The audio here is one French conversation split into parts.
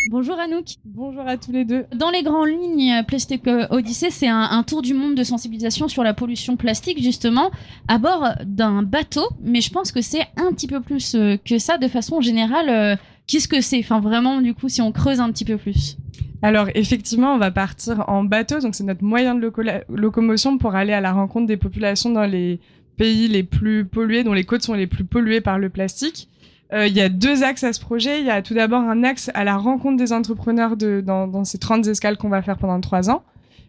Bonjour Anouk. Bonjour à tous les deux. Dans les grandes lignes, Plastic Odyssey, c'est un tour du monde de sensibilisation sur la pollution plastique, justement, à bord d'un bateau. Mais je pense que c'est un petit peu plus que ça, de façon générale. Qu'est-ce que c'est ? Enfin, vraiment, du coup, si on creuse un petit peu plus. Alors, effectivement, on va partir en bateau. Donc, c'est notre moyen de locomotion pour aller à la rencontre des populations dans les pays les plus pollués, dont les côtes sont les plus polluées par le plastique. Il y a 2 axes à ce projet. Il y a tout d'abord un axe à la rencontre des entrepreneurs dans ces 30 escales qu'on va faire pendant 3 ans.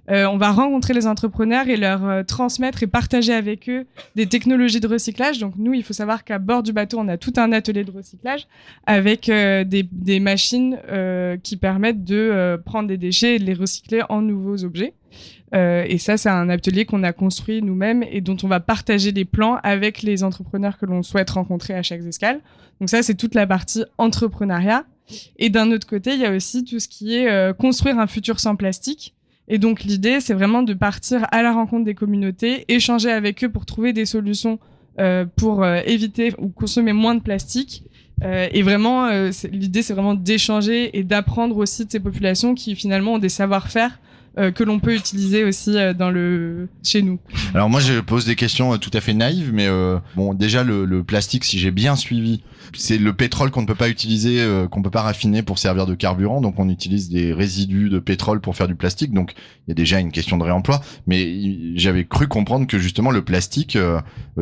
On va rencontrer les entrepreneurs et leur transmettre et partager avec eux des technologies de recyclage. Donc nous, il faut savoir qu'à bord du bateau, on a tout un atelier de recyclage avec des machines qui permettent de prendre des déchets et de les recycler en nouveaux objets. Et ça, c'est un atelier qu'on a construit nous-mêmes et dont on va partager les plans avec les entrepreneurs que l'on souhaite rencontrer à chaque escale. Donc ça, c'est toute la partie entrepreneuriat. Et d'un autre côté, il y a aussi tout ce qui est construire un futur sans plastique. Et donc l'idée, c'est vraiment de partir à la rencontre des communautés, échanger avec eux pour trouver des solutions pour éviter ou consommer moins de plastique. Et vraiment, l'idée, c'est vraiment d'échanger et d'apprendre aussi de ces populations qui finalement ont des savoir-faire que l'on peut utiliser aussi chez nous. Alors moi, je pose des questions tout à fait naïves, mais bon, déjà le plastique, si j'ai bien suivi, c'est le pétrole qu'on ne peut pas utiliser, qu'on peut pas raffiner pour servir de carburant, donc on utilise des résidus de pétrole pour faire du plastique. Donc il y a déjà une question de réemploi, mais j'avais cru comprendre que justement le plastique,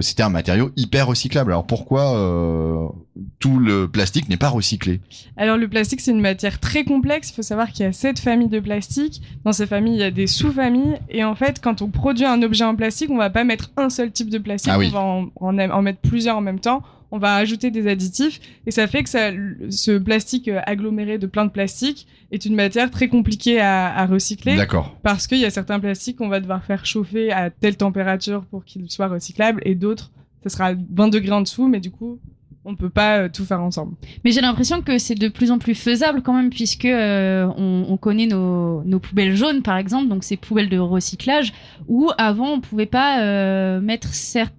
c'était un matériau hyper recyclable. Alors pourquoi tout le plastique n'est pas recyclé ? Alors le plastique, c'est une matière très complexe. Il faut savoir qu'il y a 7 familles de plastique. Dans ces familles, il y a des sous-familles. Et en fait, quand on produit un objet en plastique, on va pas mettre un seul type de plastique. Ah oui. On va en mettre plusieurs en même temps. On va ajouter des additifs. Et ça fait que ce plastique aggloméré de plein de plastiques est une matière très compliquée à recycler. D'accord. Parce qu'il y a certains plastiques qu'on va devoir faire chauffer à telle température pour qu'ils soient recyclables. Et d'autres, ça sera 20 degrés en dessous. Mais du coup, on peut pas tout faire ensemble. Mais j'ai l'impression que c'est de plus en plus faisable quand même, puisque on connaît nos poubelles jaunes, par exemple, donc ces poubelles de recyclage, où avant on pouvait pas mettre certains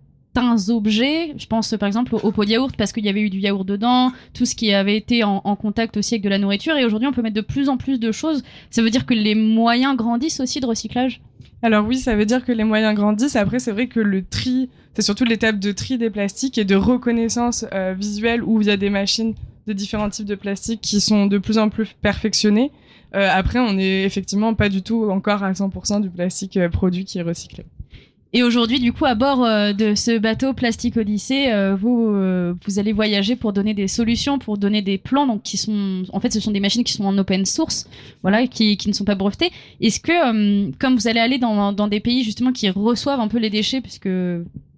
objets, je pense par exemple au pot de yaourt, parce qu'il y avait eu du yaourt dedans, tout ce qui avait été en contact aussi avec de la nourriture, et aujourd'hui on peut mettre de plus en plus de choses. Ça veut dire que les moyens grandissent aussi de recyclage ? Alors oui, ça veut dire que les moyens grandissent. Après, c'est vrai que le tri, c'est surtout l'étape de tri des plastiques et de reconnaissance visuelle où il y a des machines de différents types de plastiques qui sont de plus en plus perfectionnées. Après, on n'est effectivement pas du tout encore à 100% du plastique produit qui est recyclé. Et aujourd'hui, du coup, à bord de ce bateau Plastic Odyssey, vous allez voyager pour donner des solutions, pour donner des plans, donc qui sont, en fait, ce sont des machines qui sont en open source, voilà, qui ne sont pas brevetées. Est-ce que, comme vous allez aller dans des pays justement qui reçoivent un peu les déchets, puisque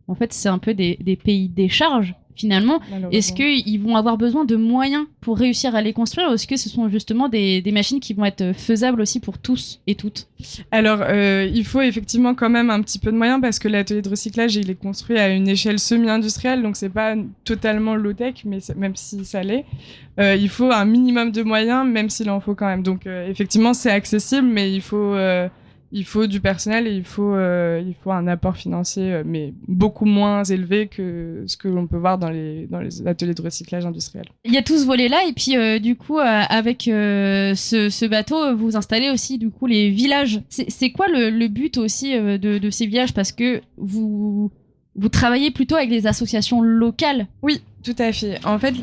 en fait, c'est un peu des pays décharge finalement, est-ce qu'ils vont avoir besoin de moyens pour réussir à les construire, ou est-ce que ce sont justement des machines qui vont être faisables aussi pour tous et toutes ? Alors, il faut effectivement quand même un petit peu de moyens parce que l'atelier de recyclage, il est construit à une échelle semi-industrielle, donc c'est pas totalement low-tech, mais même si ça l'est. Il faut un minimum de moyens, même s'il en faut quand même. Donc, effectivement, c'est accessible, mais il faut du personnel et il faut un apport financier, mais beaucoup moins élevé que ce que l'on peut voir dans les ateliers de recyclage industriel. Il y a tout ce volet-là, et puis du coup, avec ce bateau, vous installez aussi du coup les villages. C'est quoi le but aussi de ces villages ? Parce que vous travaillez plutôt avec des associations locales. Oui, tout à fait. En fait,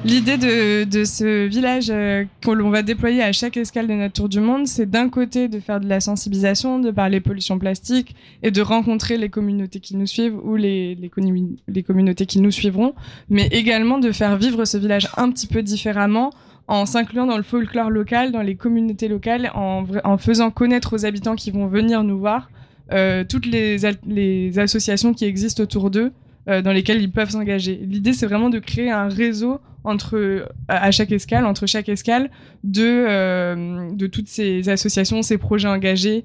l'idée de ce village que l'on va déployer à chaque escale de notre tour du monde, c'est d'un côté de faire de la sensibilisation, de parler pollution plastique et de rencontrer les communautés qui nous suivent ou les communautés qui nous suivront, mais également de faire vivre ce village un petit peu différemment en s'incluant dans le folklore local, dans les communautés locales, en faisant connaître aux habitants qui vont venir nous voir toutes les associations qui existent autour d'eux, dans lesquelles ils peuvent s'engager. L'idée, c'est vraiment de créer un réseau entre chaque escale, de toutes ces associations, ces projets engagés,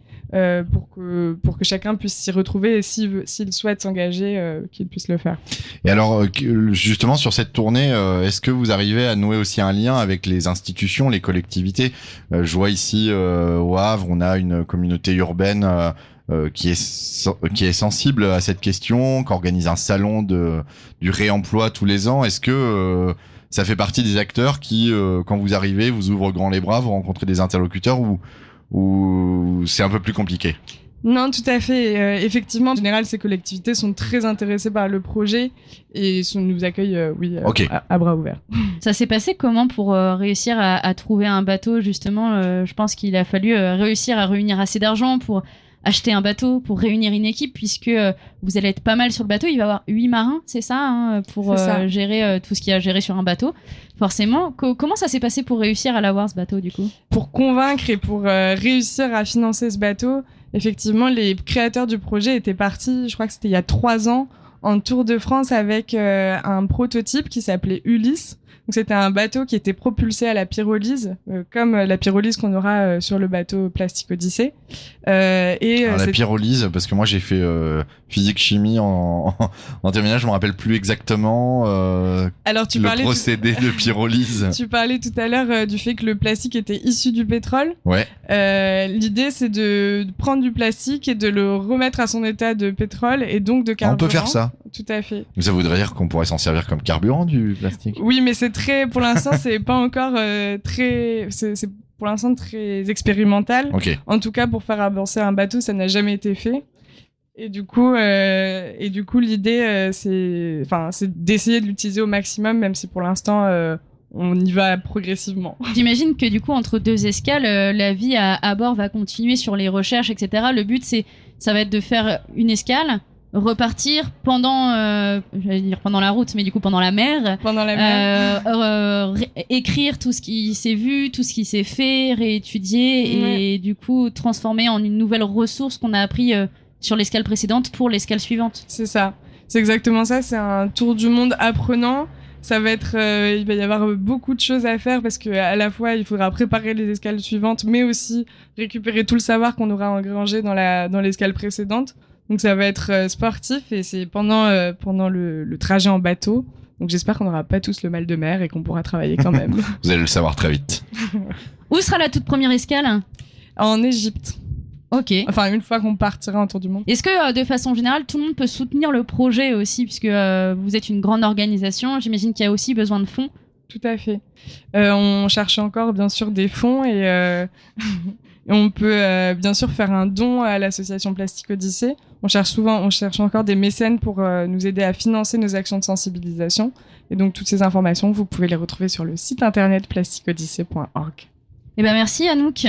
pour que chacun puisse s'y retrouver et s'il souhaite s'engager, qu'il puisse le faire. Et alors, justement, sur cette tournée, est-ce que vous arrivez à nouer aussi un lien avec les institutions, les collectivités ? Je vois ici, au Havre, on a une communauté urbaine qui est sensible à cette question, qui organise un salon du réemploi tous les ans. Est-ce que ça fait partie des acteurs qui, quand vous arrivez, vous ouvrent grand les bras, vous rencontrez des interlocuteurs ou c'est un peu plus compliqué? Non, tout à fait. Effectivement, en général, ces collectivités sont très intéressées par le projet et nous accueillent Ok. à bras ouverts. Ça s'est passé comment pour réussir à trouver un bateau, justement Je pense qu'il a fallu réussir à réunir assez d'argent pour acheter un bateau, pour réunir une équipe, puisque vous allez être pas mal sur le bateau. Il va y avoir 8 marins, c'est ça, hein, pour C'est ça. gérer tout ce qu'il y a à gérer sur un bateau. Forcément, comment ça s'est passé pour réussir à l'avoir, ce bateau, du coup? Pour convaincre et pour réussir à financer ce bateau, effectivement, les créateurs du projet étaient partis, je crois que c'était il y a 3 ans, en Tour de France avec un prototype qui s'appelait Ulysse. Donc c'était un bateau qui était propulsé à la pyrolyse, comme la pyrolyse qu'on aura sur le bateau Plastic Odyssey. La pyrolyse, parce que moi j'ai fait physique-chimie en terminale, je me rappelle plus exactement Alors, le procédé de pyrolyse. Tu parlais tout à l'heure du fait que le plastique était issu du pétrole. Ouais. L'idée, c'est de prendre du plastique et de le remettre à son état de pétrole et donc de carburant. On peut faire ça. Tout à fait. Mais ça voudrait dire qu'on pourrait s'en servir comme carburant, du plastique? Oui, mais pour l'instant, c'est pas encore c'est pour l'instant très expérimental. Ok. En tout cas, pour faire avancer un bateau, ça n'a jamais été fait. Et du coup, l'idée, c'est d'essayer de l'utiliser au maximum, même si pour l'instant, on y va progressivement. J'imagine que du coup, entre 2 escales, la vie à bord va continuer sur les recherches, etc. Le but, ça va être de faire une escale, repartir pendant la route, mais du coup pendant la mer. Pendant la mer. Écrire tout ce qui s'est vu, tout ce qui s'est fait, réétudier et du coup transformer en une nouvelle ressource qu'on a appris sur l'escale précédente pour l'escale suivante. C'est ça. C'est exactement ça. C'est un tour du monde apprenant. Ça va être, il va y avoir beaucoup de choses à faire parce que à la fois il faudra préparer les escales suivantes, mais aussi récupérer tout le savoir qu'on aura engrangé dans l'escale précédente. Donc ça va être sportif et c'est pendant le trajet en bateau. Donc j'espère qu'on n'aura pas tous le mal de mer et qu'on pourra travailler quand même. Vous allez le savoir très vite. Où sera la toute première escale? En Égypte. Ok. Enfin, une fois qu'on partira en tour du monde. Est-ce que, de façon générale, tout le monde peut soutenir le projet aussi, puisque vous êtes une grande organisation? J'imagine qu'il y a aussi besoin de fonds. Tout à fait. On cherche encore, bien sûr, des fonds et on peut, bien sûr, faire un don à l'association Plastic Odyssey. On cherche encore des mécènes pour nous aider à financer nos actions de sensibilisation. Et donc, toutes ces informations, vous pouvez les retrouver sur le site internet plasticodyssey.org. Eh ben, merci, Anouk.